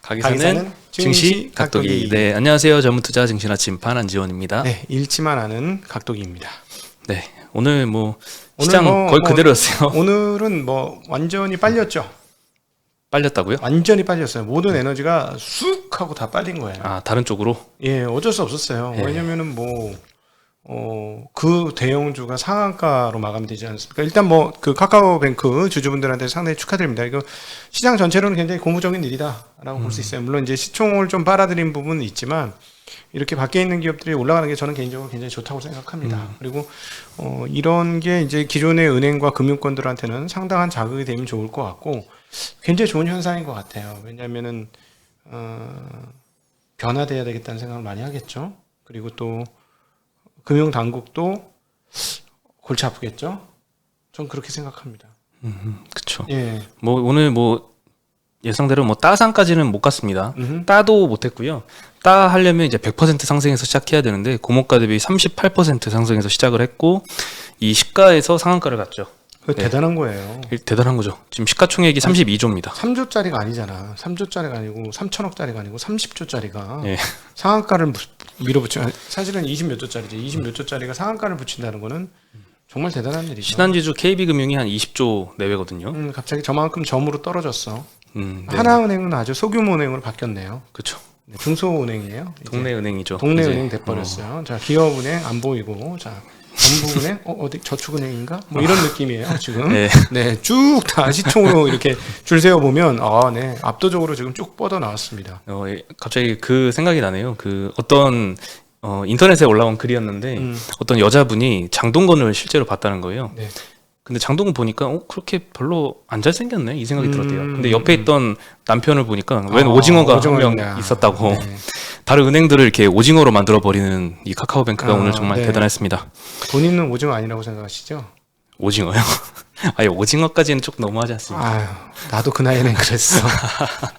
가기사는 증시 각도기. 네, 안녕하세요. 전문투자 증시 아침판 안지원입니다. 네, 읽지만 아는 각도기입니다. 네, 오늘 시장 거의 그대로였어요. 오늘은 완전히 빨렸죠. 빨렸다고요? 완전히 빨렸어요. 모든 에너지가 쑥 하고 다 빨린 거예요. 아, 다른 쪽으로? 예, 어쩔 수 없었어요. 예. 왜냐면은 그 대형주가 상한가로 마감이 되지 않습니까? 일단 그 카카오뱅크 주주분들한테 상당히 축하드립니다. 이거 시장 전체로는 굉장히 고무적인 일이다라고 볼 수 있어요. 물론 이제 시총을 좀 빨아들인 부분은 있지만 이렇게 밖에 있는 기업들이 올라가는 게 저는 개인적으로 굉장히 좋다고 생각합니다. 그리고 이런 게 이제 기존의 은행과 금융권들한테는 상당한 자극이 되면 좋을 것 같고 굉장히 좋은 현상인 것 같아요. 왜냐하면은 변화돼야 되겠다는 생각을 많이 하겠죠. 그리고 또 금융 당국도 골치 아프겠죠. 전 그렇게 생각합니다. 그렇죠. 예. 오늘 예상대로 따상까지는 못 갔습니다. 따도 못했고요. 따 하려면 이제 100% 상승해서 시작해야 되는데 고목가 대비 38% 상승해서 시작을 했고 이 시가에서 상한가를 갔죠. 네. 대단한 거예요. 대단한 거죠. 지금 시가총액이 32조입니다. 3조짜리가 아니잖아. 3조짜리가 아니고 3천억짜리가 아니고 30조짜리가 예. 상한가를 밀어붙여. 사실은 20몇 조짜리죠. 20몇 조짜리가 상한가를 붙인다는 거는 정말 대단한 일이죠. 신한지주 KB금융이 한 20조 내외거든요. 갑자기 저만큼 점으로 떨어졌어. 네. 하나은행은 아주 소규모 은행으로 바뀌었네요. 그렇죠. 네, 중소은행이에요. 동네 은행이죠. 동네 은행 돼버렸어요. 자, 기업은행 안 보이고, 자, 전부은행, 어디 저축은행인가? 이런 느낌이에요 지금. 네. 네, 쭉 다 시총으로 이렇게 줄 세워 보면, 네, 압도적으로 지금 쭉 뻗어 나왔습니다. 갑자기 그 생각이 나네요. 어떤 인터넷에 올라온 글이었는데 어떤 여자분이 장동건을 실제로 봤다는 거예요. 네. 근데 장동건 보니까 그렇게 별로 안 잘생겼네 이 생각이 들었대요. 근데 옆에 있던 남편을 보니까 웬 오징어가 한 명 있었다고. 네. 다른 은행들을 이렇게 오징어로 만들어 버리는 이 카카오뱅크가 오늘 정말 네. 대단했습니다. 본인은 오징어 아니라고 생각하시죠? 오징어요? 아니 오징어까지는 조금 너무하지 않습니까? 아유, 나도 그 나이는 그랬어.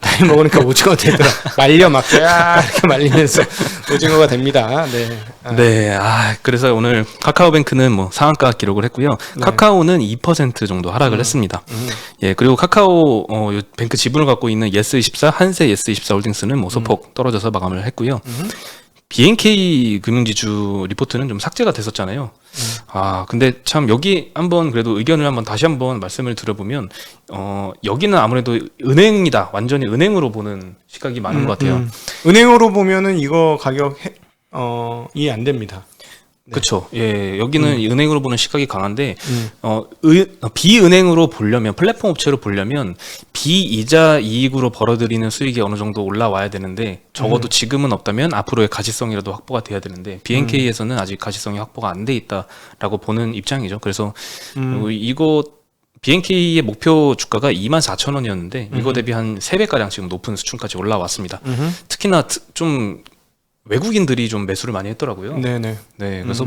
나이 먹으니까 오징어 되더라. 말려 막 이렇게 말리면서 오징어가 됩니다. 네. 네, 그래서 오늘 카카오뱅크는 상한가 기록을 했고요. 네. 카카오는 2% 정도 하락을 했습니다. 예, 그리고 카카오 뱅크 지분을 갖고 있는 예스24, 한세 예스24 홀딩스는 소폭 떨어져서 마감을 했고요. BNK 금융지주 리포트는 좀 삭제가 됐었잖아요. 근데 참 여기 한번 그래도 의견을 다시 한번 말씀을 드려보면 여기는 아무래도 은행이다. 완전히 은행으로 보는 시각이 많은 것 같아요. 은행으로 보면은 이거 가격 이해 안 됩니다. 네. 그렇죠. 예, 여기는 은행으로 보는 시각이 강한데 비은행으로 보려면 플랫폼 업체로 보려면 비이자 이익으로 벌어들이는 수익이 어느 정도 올라와야 되는데 적어도 지금은 없다면 앞으로의 가시성이라도 확보가 돼야 되는데 BNK에서는 아직 가시성이 확보가 안 돼 있다라고 보는 입장이죠. 그래서 이거 BNK의 목표 주가가 24,000원이었는데 이거 대비 한 3배가량 지금 높은 수준까지 올라왔습니다. 특히나 좀 외국인들이 좀 매수를 많이 했더라고요. 네네. 네, 그래서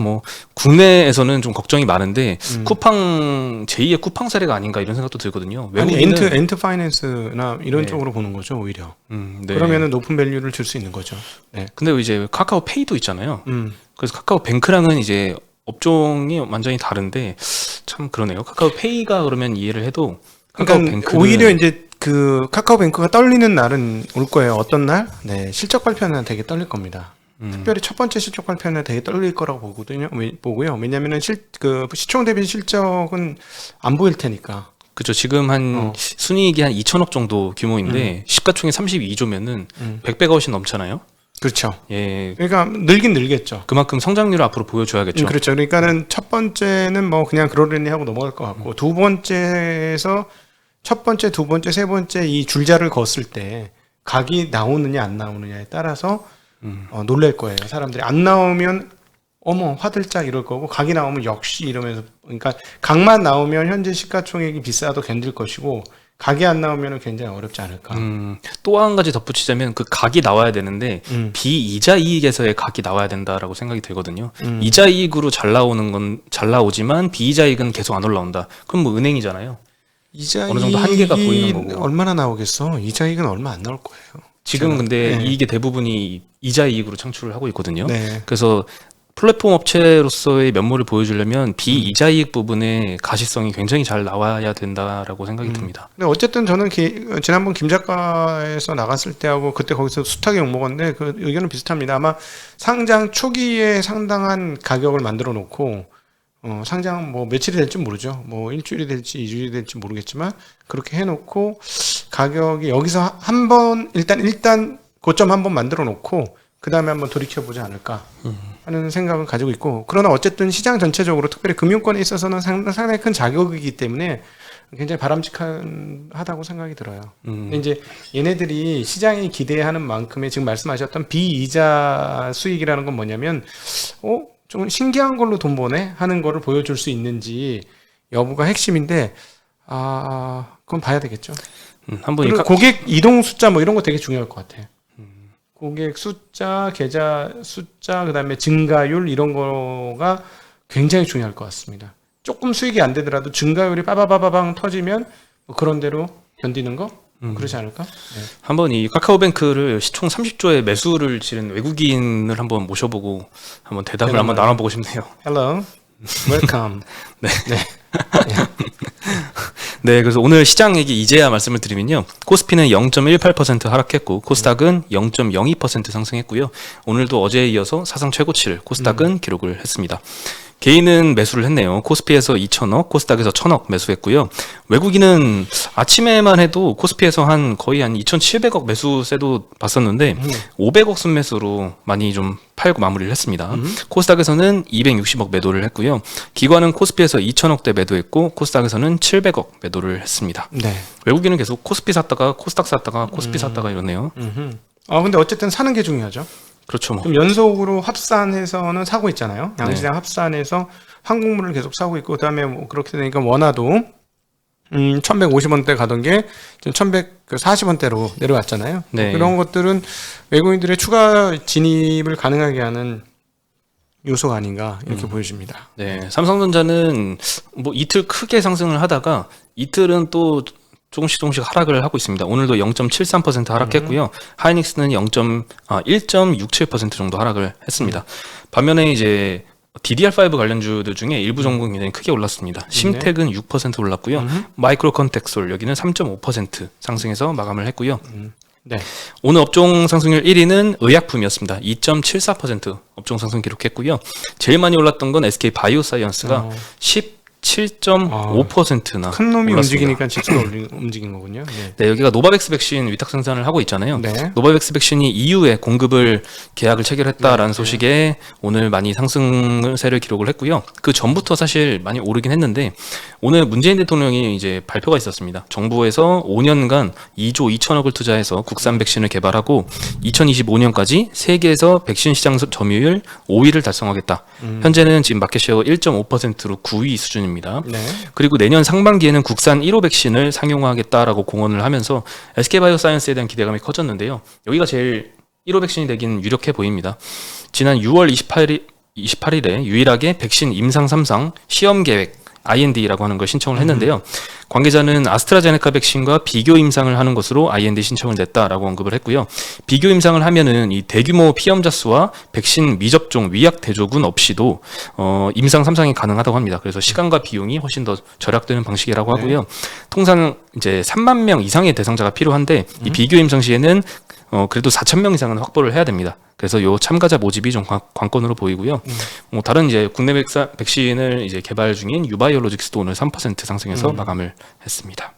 국내에서는 좀 걱정이 많은데 쿠팡 제2의 쿠팡 사례가 아닌가 이런 생각도 들거든요. 아니 엔트 파이낸스나 이런 네. 쪽으로 보는 거죠 오히려. 네. 그러면은 높은 밸류를 줄 수 있는 거죠. 네. 근데 이제 카카오페이도 있잖아요. 그래서 카카오뱅크랑은 이제 업종이 완전히 다른데 참 그러네요. 카카오페이가 그러면 이해를 해도 그러니까 오히려 이제 그 카카오뱅크가 떨리는 날은 올 거예요. 어떤 날? 네, 실적 발표는 되게 떨릴 겁니다. 특별히 첫 번째 실적 발표는 되게 떨릴 거라고 보고요. 왜냐면은 시총 대비 실적은 안 보일 테니까. 그렇죠. 지금 한 순이익이 한 2천억 정도 규모인데 시가총액 32조면은 100배가 훨씬 넘잖아요. 그렇죠. 예. 그러니까 늘긴 늘겠죠. 그만큼 성장률을 앞으로 보여줘야겠죠. 그렇죠. 그러니까는 첫 번째는 그냥 그러려니 하고 넘어갈 것 같고 두 번째에서 첫 번째, 두 번째, 세 번째 이 줄자를 걷을 때 각이 나오느냐 안 나오느냐에 따라서 놀랄 거예요. 사람들이 안 나오면 어머 화들짝 이럴 거고 각이 나오면 역시 이러면서 그러니까 각만 나오면 현재 시가총액이 비싸도 견딜 것이고 각이 안 나오면 굉장히 어렵지 않을까. 또 한 가지 덧붙이자면 그 각이 나와야 되는데 비이자 이익에서의 각이 나와야 된다라고 생각이 들거든요. 이자 이익으로 잘 나오는 건 잘 나오지만 비이자 이익은 계속 안 올라온다. 그럼 은행이잖아요. 이자 어느 정도 한계가 보이는 거고. 얼마나 나오겠어? 이자 이익은 얼마 안 나올 거예요. 지금 근데 이익의 대부분이 이자 이익으로 창출을 하고 있거든요. 네. 그래서 플랫폼 업체로서의 면모를 보여주려면 비이자이익 부분의 가시성이 굉장히 잘 나와야 된다라고 생각이 듭니다. 근데 어쨌든 저는 지난번 김 작가에서 나갔을 때하고 그때 거기서 숱하게 욕먹었는데 그 의견은 비슷합니다. 아마 상장 초기에 상당한 가격을 만들어 놓고 상장 뭐 며칠이 될지 모르죠. 뭐 일주일이 될지 2주일이 될지 모르겠지만 그렇게 해놓고 가격이 여기서 한번 일단 고점 한번 만들어 놓고 그 다음에 한번 돌이켜 보지 않을까 하는 생각을 가지고 있고, 그러나 어쨌든 시장 전체적으로 특별히 금융권에 있어서는 상당히 큰 자격이기 때문에 굉장히 바람직하다고 생각이 들어요. 근데 이제 얘네들이 시장이 기대하는 만큼의 지금 말씀하셨던 비이자 수익이라는 건 뭐냐면 좀 신기한 걸로 돈 버네 하는 거를 보여줄 수 있는지 여부가 핵심인데 그건 봐야 되겠죠. 한번 그리고 고객 이동 숫자 뭐 이런 거 되게 중요할 것 같아요. 고객 숫자, 계좌 숫자, 그다음에 증가율 이런 거가 굉장히 중요할 것 같습니다. 조금 수익이 안 되더라도 증가율이 빠바바바방 터지면 뭐 그런 대로 견디는 거 그러지 않을까? 네. 한번 이 카카오뱅크를 시총 30조의 매수를 지른 외국인을 한번 모셔보고 한번 대답을 한번 나눠보고 싶네요. Hello, welcome. 네. 네, 그래서 오늘 시장 얘기 이제야 말씀을 드리면요. 코스피는 0.18% 하락했고 코스닥은 0.02% 상승했고요. 오늘도 어제에 이어서 사상 최고치를 코스닥은 기록을 했습니다. 개인은 매수를 했네요. 코스피에서 2천억, 코스닥에서 1,000억 매수했고요. 외국인은 아침에만 해도 코스피에서 거의 한 2,700억 매수세도 봤었는데 500억 순매수로 많이 좀 팔고 마무리를 했습니다. 코스닥에서는 260억 매도를 했고요. 기관은 코스피에서 2,000억대 매도했고 코스닥에서는 700억 매도를 했습니다. 네. 외국인은 계속 코스피 샀다가 코스닥 샀다가 코스피 샀다가 이러네요. 근데 어쨌든 사는 게 중요하죠. 그렇죠. 뭐. 좀 연속으로 합산해서는 사고 있잖아요. 양시장 합산해서 한국물을 계속 사고 있고, 그다음에 뭐 그렇게 되니까 원화도 1,150원대 가던 게 지금 1,140원대로 내려왔잖아요. 네. 그런 것들은 외국인들의 추가 진입을 가능하게 하는 요소가 아닌가 이렇게 보여집니다. 네, 삼성전자는 뭐 이틀 크게 상승을 하다가 이틀은 또 조금씩 하락을 하고 있습니다. 오늘도 0.73% 하락했고요. 하이닉스는 1.67% 정도 하락을 했습니다. 반면에 이제 DDR5 관련주들 중에 일부 종목이 굉장히 크게 올랐습니다. 심텍은 6% 올랐고요. 마이크로 컨텍솔 여기는 3.5% 상승해서 마감을 했고요. 네. 오늘 업종 상승률 1위는 의약품이었습니다. 2.74% 업종 상승 기록했고요. 제일 많이 올랐던 건 SK 바이오사이언스가 17.5%나 큰 놈이 올랐습니다. 움직이니까 지수가 움직인 거군요. 네. 네, 여기가 노바백스 백신 위탁 생산을 하고 있잖아요. 네. 노바백스 백신이 EU에 공급을 계약을 체결했다라는 소식에 오늘 많이 상승세를 기록을 했고요. 그 전부터 사실 많이 오르긴 했는데 오늘 문재인 대통령이 이제 발표가 있었습니다. 정부에서 5년간 2조 2천억을 투자해서 국산 백신을 개발하고 2025년까지 세계에서 백신 시장 점유율 5위를 달성하겠다. 현재는 지금 마켓쉐어 1.5%로 9위 수준입니다. 네. 그리고 내년 상반기에는 국산 1호 백신을 상용화하겠다라고 공언을 하면서 SK바이오사이언스에 대한 기대감이 커졌는데요. 여기가 제일 1호 백신이 되긴 유력해 보입니다. 지난 6월 28일에 유일하게 백신 임상 3상 시험 계획 IND라고 하는 걸 신청을 했는데요. 관계자는 아스트라제네카 백신과 비교 임상을 하는 것으로 IND 신청을 냈다라고 언급을 했고요. 비교 임상을 하면은 이 대규모 피험자 수와 백신 미접종 위약 대조군 없이도 임상 3상이 가능하다고 합니다. 그래서 시간과 비용이 훨씬 더 절약되는 방식이라고 하고요. 통상 이제 3만 명 이상의 대상자가 필요한데 이 비교 임상 시에는 그래도 4,000명 이상은 확보를 해야 됩니다. 그래서 요 참가자 모집이 좀 관건으로 보이고요. 뭐 다른 이제 국내 백신을 이제 개발 중인 유바이올로직스도 오늘 3% 상승해서 마감을 했습니다.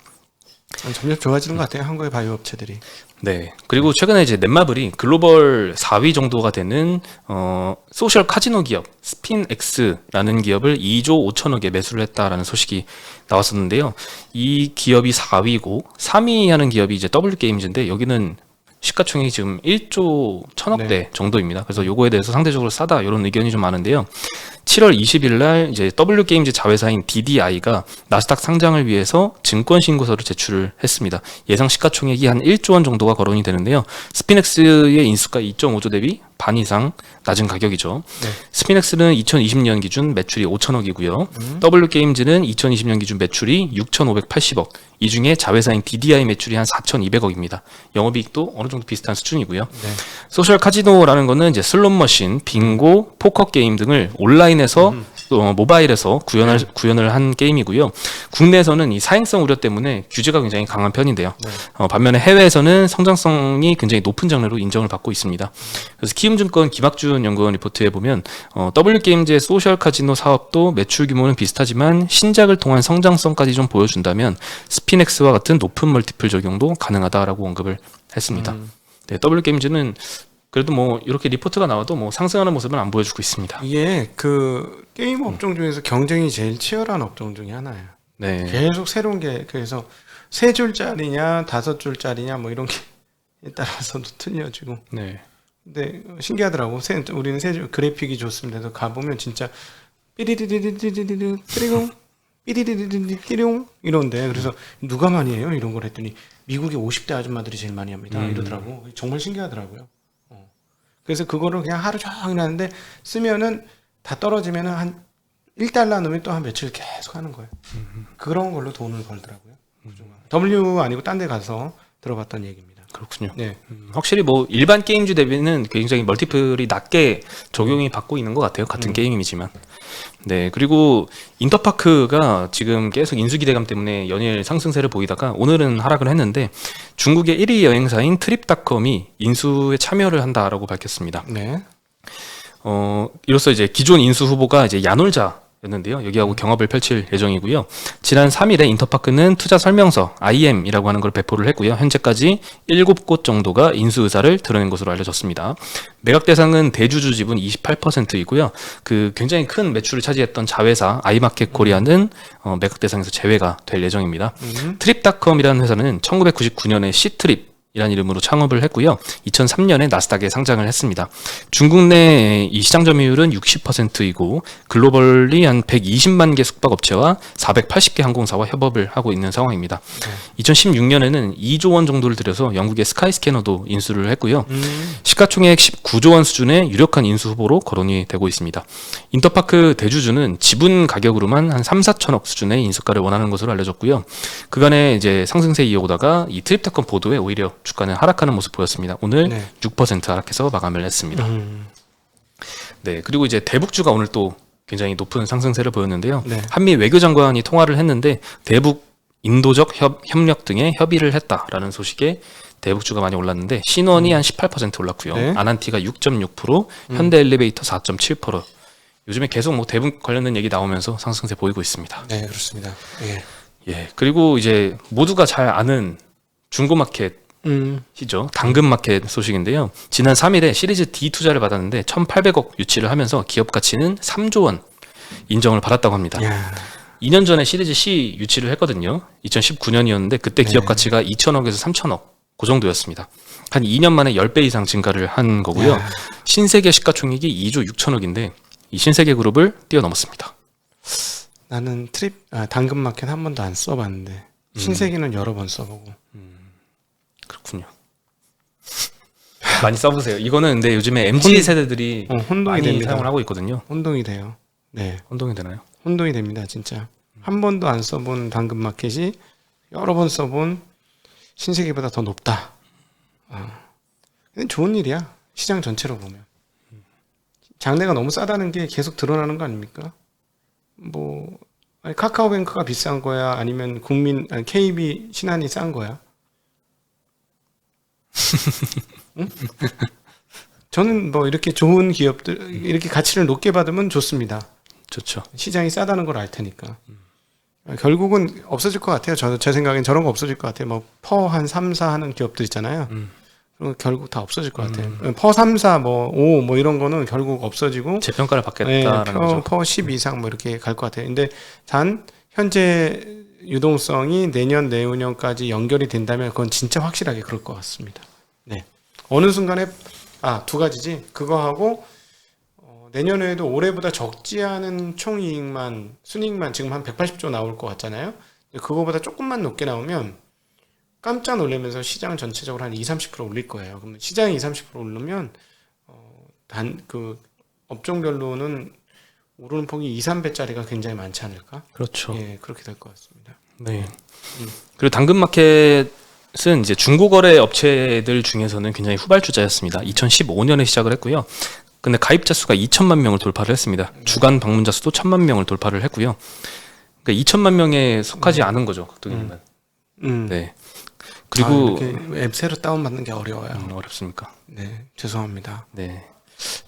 점점 좋아지는 것 같아요. 한국의 바이오 업체들이. 네. 그리고 최근에 이제 넷마블이 글로벌 4위 정도가 되는 소셜 카지노 기업 스핀X라는 기업을 2조 5천억에 매수를 했다라는 소식이 나왔었는데요. 이 기업이 4위고 3위 하는 기업이 이제 W게임즈인데 여기는 시가총액이 지금 1조 1,000억대 정도입니다. 그래서 요거에 대해서 상대적으로 싸다 이런 의견이 좀 많은데요. 7월 20일 날 이제 W 게임즈 자회사인 DDI가 나스닥 상장을 위해서 증권 신고서를 제출을 했습니다. 예상 시가총액이 한 1조 원 정도가 거론이 되는데요. 스피넥스의 인수가 2.5조 대비 반 이상 낮은 가격이죠. 네. 스피넥스는 2020년 기준 매출이 5천억이고요. W 게임즈는 2020년 기준 매출이 6,580억. 이 중에 자회사인 DDI 매출이 한 4,200억입니다. 영업이익도 어느 정도 비슷한 수준이고요. 네. 소셜 카지노라는 거는 이제 슬롯머신, 빙고, 포커 게임 등을 온라인에서 또 모바일에서 구현을 한 게임이고요. 국내에서는 이 사행성 우려 때문에 규제가 굉장히 강한 편인데요. 네. 반면에 해외에서는 성장성이 굉장히 높은 장르로 인정을 받고 있습니다. 그래서 키움증권 김학준 연구원 리포트에 보면 W게임즈의 소셜 카지노 사업도 매출 규모는 비슷하지만 신작을 통한 성장성까지 좀 보여준다면 스피넥스와 같은 높은 멀티플 적용도 가능하다라고 언급을 했습니다. 네, W게임즈는 그래도 뭐 이렇게 리포트가 나와도 뭐 상승하는 모습은 안 보여주고 있습니다. 이게 그 게임 업종 중에서 경쟁이 제일 치열한 업종 중에 하나예요. 네. 계속 새로운 게 그래서 3줄짜리냐 5줄짜리냐 뭐 이런 게에 따라서도 틀려지고. 네. 근데 신기하더라고. 우리는 3줄 그래픽이 좋습니다. 그래서 가보면 진짜 삐리리리리리리리 삐리공 삐리리리리리 삐리용 이런데 그래서 누가 많이 해요? 이런 걸 했더니 미국의 50대 아줌마들이 제일 많이 합니다. 이러더라고. 정말 신기하더라고요. 그래서 그거를 그냥 하루 종일 하는데 쓰면은 다 떨어지면은 한 1달러 넣으면 또 한 며칠 계속 하는 거예요. 그런 걸로 돈을 벌더라고요. W 아니고 딴 데 가서 들어봤던 얘기입니다. 그렇군요. 네. 확실히 뭐 일반 게임주 대비는 굉장히 멀티플이 낮게 적용이 받고 있는 것 같아요. 같은 게임이지만. 네, 그리고 인터파크가 지금 계속 인수 기대감 때문에 연일 상승세를 보이다가 오늘은 하락을 했는데 중국의 1위 여행사인 트립닷컴이 인수에 참여를 한다라고 밝혔습니다. 네. 이로써 이제 기존 인수 후보가 이제 야놀자였는데요. 여기하고 경합을 펼칠 예정이고요. 지난 3일에 인터파크는 투자 설명서 IM이라고 하는 걸 배포를 했고요. 현재까지 7곳 정도가 인수 의사를 드러낸 것으로 알려졌습니다. 매각 대상은 대주주 지분 28%이고요. 그 굉장히 큰 매출을 차지했던 자회사 아이마켓 코리아는 매각 대상에서 제외가 될 예정입니다. 트립닷컴이라는 회사는 1999년에 시트립 이란 이름으로 창업을 했고요. 2003년에 나스닥에 상장을 했습니다. 중국 내 이 시장 점유율은 60%이고 글로벌리 한 120만 개 숙박업체와 480개 항공사와 협업을 하고 있는 상황입니다. 2016년에는 2조 원 정도를 들여서 영국의 스카이스캐너도 인수를 했고요. 시가총액 19조 원 수준의 유력한 인수 후보로 거론이 되고 있습니다. 인터파크 대주주는 지분 가격으로만 한 3, 4천억 수준의 인수가를 원하는 것으로 알려졌고요. 그간에 이제 상승세 이어오다가 이 트립닷컴 보도에 오히려 주가는 하락하는 모습 보였습니다. 오늘 네. 6% 하락해서 마감을 했습니다. 네, 그리고 이제 대북주가 오늘 또 굉장히 높은 상승세를 보였는데요. 네. 한미 외교장관이 통화를 했는데 대북 인도적 협력 등에 협의를 했다라는 소식에 대북주가 많이 올랐는데 신원이 한 18% 올랐고요. 네. 아난티가 6.6%, 현대엘리베이터 4.7%. 요즘에 계속 뭐 대북 관련된 얘기 나오면서 상승세 보이고 있습니다. 네, 그렇습니다. 예. 예, 그리고 이제 모두가 잘 아는 중고마켓 시죠. 당근마켓 소식인데요. 지난 3일에 시리즈 D 투자를 받았는데 1,800억 유치를 하면서 기업 가치는 3조 원 인정을 받았다고 합니다. 야. 2년 전에 시리즈 C 유치를 했거든요. 2019년이었는데 그때 기업 가치가 2천억에서 3천억 그 정도였습니다. 한 2년 만에 10배 이상 증가를 한 거고요. 야. 신세계 시가총액이 2조 6천억인데 이 신세계 그룹을 뛰어넘었습니다. 나는 당근마켓 한 번도 안 써봤는데 신세계는 여러 번 써보고. 그렇군요. 많이 써보세요. 이거는 근데 요즘에 MZ 세대들이 혼동이 많이 됩니다. 사용을 하고 있거든요. 혼동이 돼요. 네, 혼동이 되나요? 혼동이 됩니다. 진짜 한 번도 안 써본 당근마켓이 여러 번 써본 신세계보다 더 높다. 근데 좋은 일이야. 시장 전체로 보면 장래가 너무 싸다는 게 계속 드러나는 거 아닙니까? 뭐 아니, 카카오뱅크가 비싼 거야? 아니면 KB 신한이 싼 거야? 응? 저는 뭐 이렇게 좋은 기업들 이렇게 가치를 높게 받으면 좋습니다. 좋죠. 시장이 싸다는 걸 알 테니까. 결국은 없어질 것 같아요. 제 생각엔 저런 거 없어질 것 같아요. 뭐 퍼 한 3, 4 하는 기업들 있잖아요. 그럼 결국 다 없어질 것 같아요. 퍼 3, 4, 뭐 5 뭐 이런 거는 결국 없어지고 재평가를 받겠다라는 거죠. 퍼 10 이상 뭐 이렇게 갈 것 같아요. 근데 단 현재 유동성이 내년 내후년까지 연결이 된다면 그건 진짜 확실하게 그럴 것 같습니다. 네. 어느 순간에 두 가지지. 그거하고 내년에도 올해보다 적지 않은 총이익만 순이익만 지금 한 180조 나올 것 같잖아요. 근데 그거보다 조금만 높게 나오면 깜짝 놀라면서 시장 전체적으로 한 20-30% 올릴 거예요. 그러면 시장이 20-30% 오르면 단 그 업종별로는 오르는 폭이 2-3배짜리가 굉장히 많지 않을까? 그렇죠. 예, 그렇게 될 것 같습니다. 네. 그리고 당근마켓은 이제 중고거래 업체들 중에서는 굉장히 후발주자였습니다. 2015년에 시작을 했고요. 근데 가입자 수가 2천만 명을 돌파를 했습니다. 주간 방문자 수도 1천만 명을 돌파를 했고요. 그러니까 2천만 명에 속하지 않은 거죠, 각도기님은. 네. 그리고 이렇게 앱 새로 다운받는 게 어려워요. 어렵습니까? 네, 죄송합니다. 네.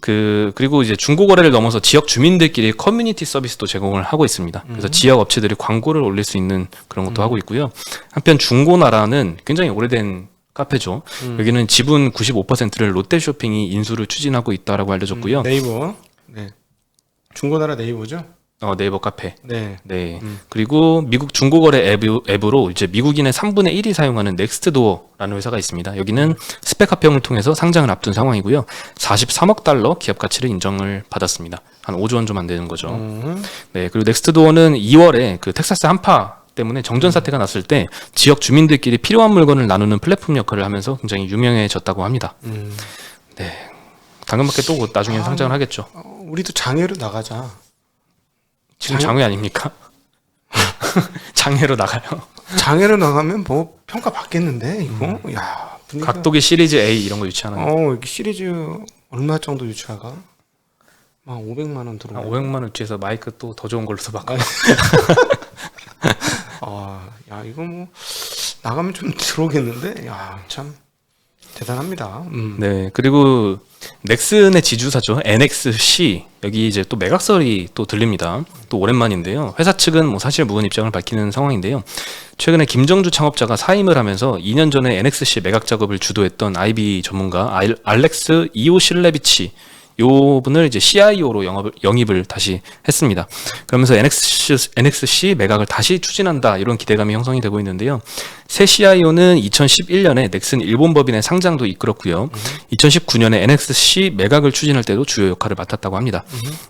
그리고 이제 중고거래를 넘어서 지역 주민들끼리 커뮤니티 서비스도 제공을 하고 있습니다. 그래서 지역 업체들이 광고를 올릴 수 있는 그런 것도 하고 있고요. 한편 중고나라는 굉장히 오래된 카페죠. 여기는 지분 95%를 롯데쇼핑이 인수를 추진하고 있다라고 알려졌고요. 네이버. 네. 중고나라 네이버죠? 네이버 카페. 네. 네. 그리고 미국 중고거래 앱으로 이제 미국인의 3분의 1이 사용하는 넥스트도어라는 회사가 있습니다. 여기는 스펙 합병을 통해서 상장을 앞둔 상황이고요. 43억 달러 기업 가치를 인정을 받았습니다. 한 5조 원 좀 안 되는 거죠. 네. 그리고 넥스트도어는 2월에 그 텍사스 한파 때문에 정전 사태가 났을 때 지역 주민들끼리 필요한 물건을 나누는 플랫폼 역할을 하면서 굉장히 유명해졌다고 합니다. 네. 당근마켓 또 나중에 상장을 하겠죠. 우리도 장외로 나가자. 지금 장외 아닙니까? 장외로 나가요. 장외로 나가면 뭐 평가 받겠는데 이거? 야, 분위기가... 각도기 시리즈 A 이런 거 유치하는 거. 여기 시리즈 얼마 정도 유치할까? 막 500만 원 들어오네. 500만 원 유치해서 마이크 또 더 좋은 걸로 바꿔. 야, 이거 뭐 나가면 좀 들어오겠는데? 야, 참 대단합니다. 네, 그리고 넥슨의 지주사죠. NXC. 여기 이제 또 매각설이 또 들립니다. 또 오랜만인데요. 회사 측은 뭐 사실 무근 입장을 밝히는 상황인데요. 최근에 김정주 창업자가 사임을 하면서 2년 전에 NXC 매각 작업을 주도했던 IB 전문가 알렉스 이오실레비치 요 분을 이제 CIO로 영입을 다시 했습니다. 그러면서 NXC 매각을 다시 추진한다 이런 기대감이 형성이 되고 있는데요. 새 CIO는 2011년에 넥슨 일본 법인의 상장도 이끌었고요. 2019년에 NXC 매각을 추진할 때도 주요 역할을 맡았다고 합니다.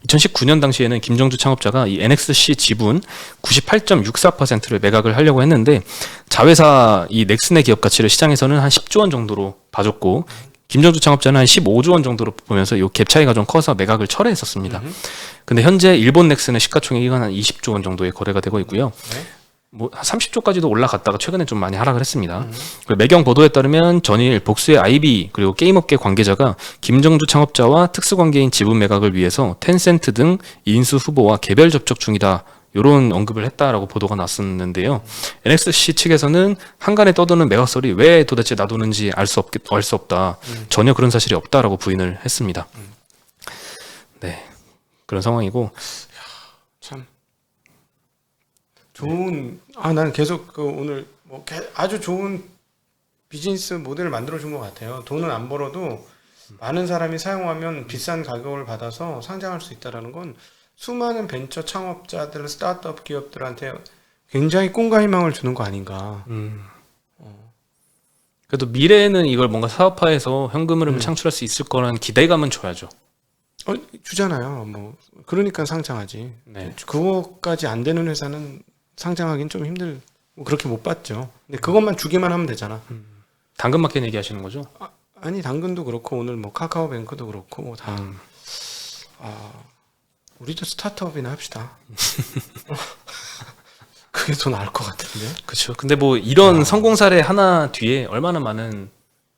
2019년 당시에는 김정주 창업자가 이 NXC 지분 98.64%를 매각을 하려고 했는데 자회사 이 넥슨의 기업 가치를 시장에서는 한 10조 원 정도로 봐줬고 김정주 창업자는 한 15조 원 정도로 보면서 이 갭 차이가 좀 커서 매각을 철회했었습니다. 근데 현재 일본 넥슨의 시가총액이 한 20조 원 정도의 거래가 되고 있고요. 뭐 30조까지도 올라갔다가 최근에 좀 많이 하락을 했습니다. 그리고 매경 보도에 따르면 전일 복수의 IB 그리고 게임업계 관계자가 김정주 창업자와 특수관계인 지분 매각을 위해서 텐센트 등 인수 후보와 개별 접촉 중이다. 이런 언급을 했다라고 보도가 났었는데요. NXC 측에서는 한간에 떠도는 매각설이 왜 도대체 나도는지 알 수 없다. 전혀 그런 사실이 없다라고 부인을 했습니다. 네, 그런 상황이고 참 좋은. 나는 계속 오늘 뭐 아주 좋은 비즈니스 모델을 만들어 준 것 같아요. 돈은 안 벌어도 많은 사람이 사용하면 비싼 가격을 받아서 상장할 수 있다라는 건. 수많은 벤처 창업자들, 스타트업 기업들한테 굉장히 꿈과 희망을 주는 거 아닌가. 그래도 미래에는 이걸 뭔가 사업화해서 현금 흐름을 창출할 수 있을 거라는 기대감은 줘야죠. 주잖아요. 뭐 그러니까 상장하지. 네. 그거까지 안 되는 회사는 상장하기는 좀 그렇게 못 봤죠. 근데 그것만 주기만 하면 되잖아. 당근마켓 얘기하시는 거죠? 아니 당근도 그렇고 오늘 뭐 카카오뱅크도 그렇고 뭐 다. 우리도 스타트업이나 합시다. 그게 더 나을 것 같은데. 그렇죠. 근데 뭐 이런 성공 사례 하나 뒤에 얼마나 많은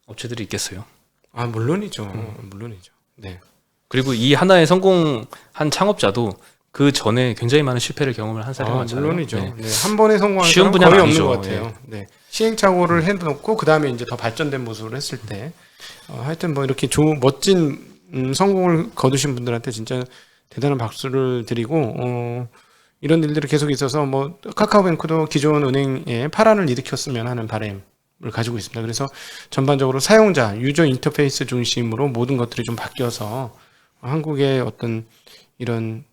업체들이 있겠어요. 물론이죠. 물론이죠. 네. 그리고 이 하나의 성공한 창업자도 그 전에 굉장히 많은 실패를 경험을 한 사례가 많잖아요. 물론이죠. 네. 네. 한 번에 성공하는 쉬운 사람은 분야는 거의 아니죠. 없는 것 같아요. 네. 시행착오를 해놓고 그 다음에 이제 더 발전된 모습을 했을 때, 하여튼 뭐 이렇게 멋진 성공을 거두신 분들한테 진짜 대단한 박수를 드리고 이런 일들이 계속 있어서 뭐 카카오뱅크도 기존 은행에 파란을 일으켰으면 하는 바람을 가지고 있습니다. 그래서 전반적으로 사용자, 유저 인터페이스 중심으로 모든 것들이 좀 바뀌어서 한국의 어떤 이런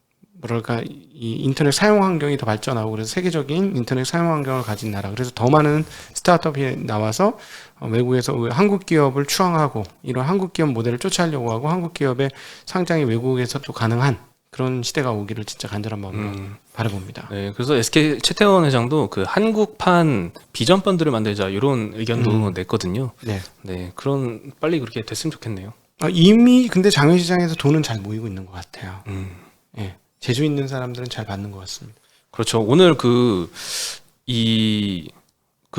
뭐랄까 이 인터넷 사용 환경이 더 발전하고 그래서 세계적인 인터넷 사용 환경을 가진 나라. 그래서 더 많은 스타트업이 나와서 외국에서 한국 기업을 추앙하고 이런 한국 기업 모델을 쫓아가려고 하고 한국 기업의 상장이 외국에서도 가능한 그런 시대가 오기를 진짜 간절한 마음으로 바라봅니다. 네, 그래서 SK 최태원 회장도 그 한국판 비전 펀드를 만들자 이런 의견도 냈거든요. 네. 네, 그런 빨리 그렇게 됐으면 좋겠네요. 이미 근데 장외시장에서 돈은 잘 모이고 있는 것 같아요. 음. 예. 재주 있는 사람들은 잘 받는 것 같습니다. 그렇죠. 오늘 그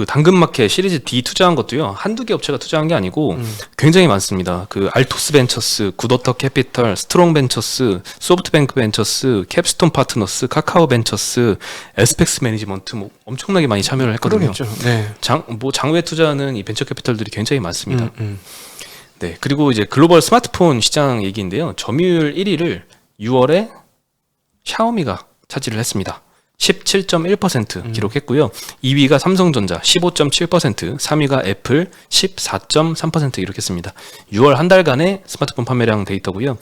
당근마켓 시리즈 D 투자한 것도요. 한두 개 업체가 투자한 게 아니고 굉장히 많습니다. 그 알토스 벤처스, 굿오터 캐피털, 스트롱 벤처스, 소프트뱅크 벤처스, 캡스톤 파트너스, 카카오 벤처스, 에스펙스 매니지먼트 뭐 엄청나게 많이 참여를 했거든요. 그러겠죠. 네. 장외 투자하는 이 벤처 캐피털들이 굉장히 많습니다. 네. 그리고 이제 글로벌 스마트폰 시장 얘기인데요. 점유율 1위를 6월에 샤오미가 차지를 했습니다. 17.1% 기록했고요. 2위가 삼성전자 15.7%, 3위가 애플 14.3% 기록했습니다. 6월 한 달간의 스마트폰 판매량 데이터고요.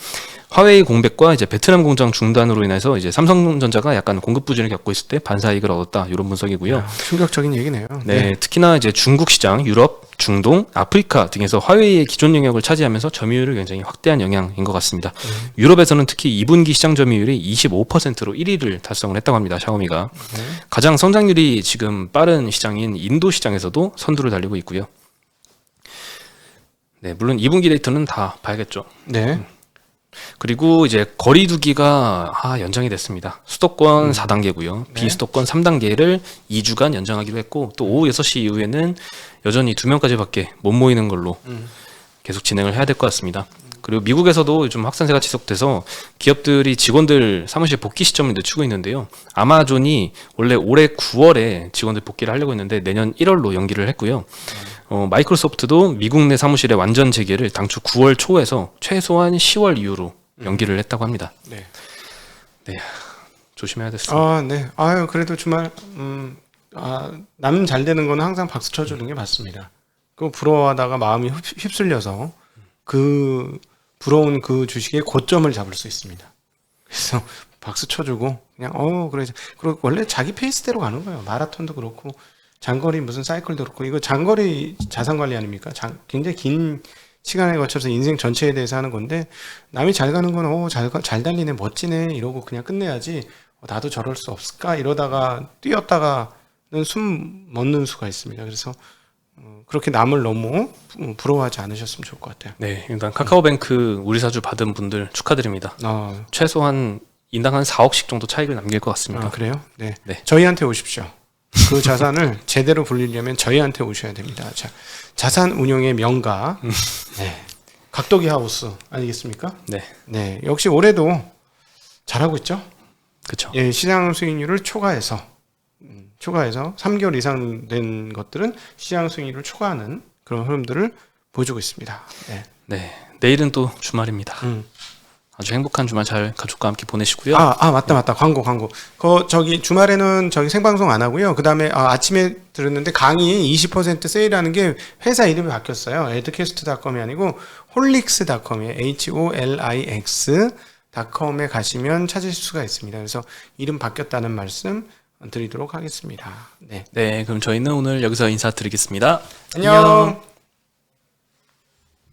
화웨이 공백과 이제 베트남 공장 중단으로 인해서 이제 삼성전자가 약간 공급 부진을 겪고 있을 때 반사이익을 얻었다 이런 분석이고요. 충격적인 얘기네요. 네, 특히나 이제 중국 시장, 유럽, 중동, 아프리카 등에서 화웨이의 기존 영역을 차지하면서 점유율을 굉장히 확대한 영향인 것 같습니다. 유럽에서는 특히 2분기 시장 점유율이 25%로 1위를 달성을 했다고 합니다. 샤오미가. 가장 성장률이 지금 빠른 시장인 인도 시장에서도 선두를 달리고 있고요. 네, 물론 2분기 데이터는 다 봐야겠죠. 네. 그리고 이제 거리두기가 연장이 됐습니다. 수도권 4단계고요. 비수도권 3단계를 2주간 연장하기로 했고 또 오후 6시 이후에는 여전히 2명까지밖에 못 모이는 걸로 계속 진행을 해야 될 것 같습니다. 그리고 미국에서도 요즘 확산세가 지속돼서 기업들이 직원들 사무실 복귀 시점을 늦추고 있는데요. 아마존이 원래 올해 9월에 직원들 복귀를 하려고 했는데 내년 1월로 연기를 했고요. 마이크로소프트도 미국 내 사무실의 완전 재개를 당초 9월 초에서 최소한 10월 이후로 연기를 했다고 합니다. 네. 네, 조심해야 됐습니다. 네. 아유, 그래도 주말, 남 잘 되는 거는 항상 박수 쳐주는 게 맞습니다. 그 부러워하다가 마음이 휩쓸려서 그 부러운 그 주식의 고점을 잡을 수 있습니다. 그래서 박수 쳐주고 그냥 그래. 그리고 원래 자기 페이스대로 가는 거예요. 마라톤도 그렇고 장거리 무슨 사이클도 그렇고 이거 장거리 자산 관리 아닙니까? 굉장히 긴 시간에 거쳐서 인생 전체에 대해서 하는 건데 남이 잘 가는 건 잘 달리네 멋지네 이러고 그냥 끝내야지 나도 저럴 수 없을까 이러다가 뛰었다가는 숨 멎는 수가 있습니다. 그래서 그렇게 남을 너무 부러워하지 않으셨으면 좋을 것 같아요. 네, 일단 카카오뱅크 우리 사주 받은 분들 축하드립니다. 최소한 인당 한 4억씩 정도 차익을 남길 것 같습니다. 그래요? 네. 네. 저희한테 오십시오. 그 자산을 제대로 불리려면 저희한테 오셔야 됩니다. 자, 자산 운용의 명가, 네. 각도기 하우스 아니겠습니까? 네, 네, 역시 올해도 잘하고 있죠. 그렇죠. 예, 시장 수익률을 초과해서 3개월 이상 된 것들은 시장 수익률을 초과하는 그런 흐름들을 보여주고 있습니다. 네, 네, 내일은 또 주말입니다. 아주 행복한 주말 잘 가족과 함께 보내시고요. 맞다. 광고. 주말에는 생방송 안 하고요. 그 다음에 아침에 들었는데 강의 20% 세일하는 게 회사 이름이 바뀌었어요. 에드캐스트.com이 아니고 홀릭스.com이에요. HOLIX.com에 가시면 찾으실 수가 있습니다. 그래서 이름 바뀌었다는 말씀 드리도록 하겠습니다. 네. 네, 그럼 저희는 오늘 여기서 인사드리겠습니다. 안녕.